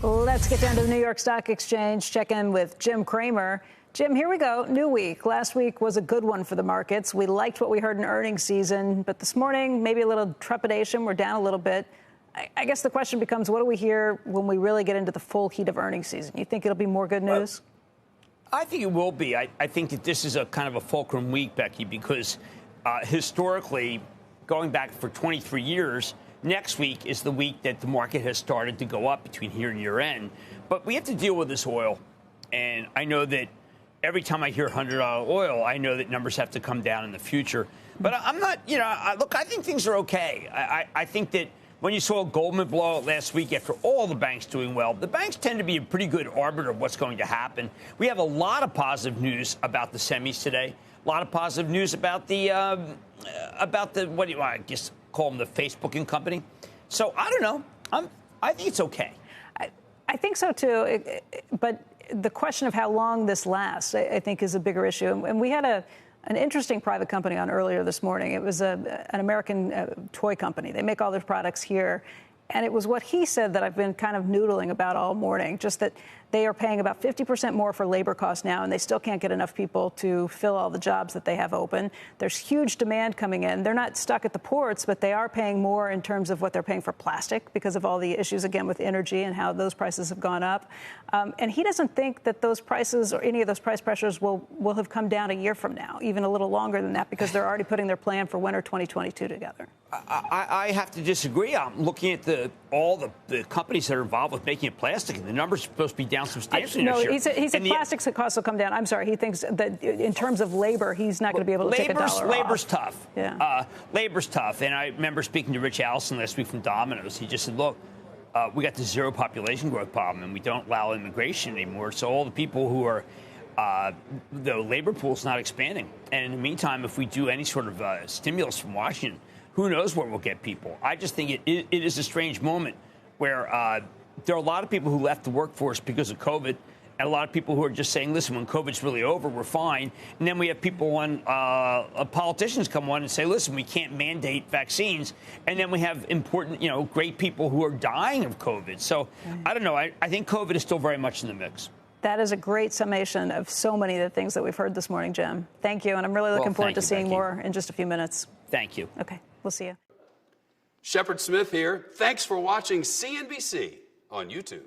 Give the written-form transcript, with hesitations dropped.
Let's get down to the New York Stock Exchange, check in with Jim Cramer. Jim, here we go. New week. Last week was a good one for the markets. We liked what we heard in earnings season, but this morning, maybe a little trepidation. We're down a little bit. I guess the question becomes, what do we hear when we really get into the full heat of earnings season? You think it'll be more good news? I think it will be. I think that this is a kind of a fulcrum week, Becky, because historically, going back for 23 years, next week is the week that the market has started to go up between here and year end. But we have to deal with this oil. And I know that every time I hear $100 oil, I know that numbers have to come down in the future. But I'm not, look, I think things are okay. I think that when you saw Goldman blow out last week after all the banks doing well, the banks tend to be a pretty good arbiter of what's going to happen. We have a lot of positive news about the semis today. A lot of positive news about the what do you I guess call them, the Facebooking company. So I don't know. I think it's okay. I think so too. But the question of how long this lasts, I think, is a bigger issue. And we had an interesting private company on earlier this morning. It was an American toy company. They make all their products here. And it was what he said that I've been kind of noodling about all morning, just that they are paying about 50% more for labor costs now, and they still can't get enough people to fill all the jobs that they have open. There's huge demand coming in. They're not stuck at the ports, but they are paying more in terms of what they're paying for plastic because of all the issues, again, with energy and how those prices have gone up. And he doesn't think that those prices or any of those price pressures will have come down a year from now, even a little longer than that, because they're already putting their plan for winter 2022 together. I have to disagree. I'm looking at all the companies that are involved with making it plastic, and the numbers are supposed to be down substantially next year. He said plastics costs will come down. I'm sorry. He thinks that in terms of labor, he's not going to be able to take $1 off. Labor's tough. Yeah. Labor's tough. And I remember speaking to Rich Allison last week from Domino's. He just said, look, we got the zero population growth problem, and we don't allow immigration anymore. So all the people who are the labor pool is not expanding. And in the meantime, if we do any sort of stimulus from Washington, who knows where we'll get people. I just think it is a strange moment where there are a lot of people who left the workforce because of COVID, and a lot of people who are just saying, listen, when COVID's really over, we're fine. And then we have people politicians come on and say, listen, we can't mandate vaccines. And then we have important, great people who are dying of COVID. So I don't know. I think COVID is still very much in the mix. That is a great summation of so many of the things that we've heard this morning, Jim. Thank you. And I'm really looking forward to seeing more in just a few minutes. Thank you. Okay. We'll see you. Shepard Smith here. Thanks for watching CNBC on YouTube.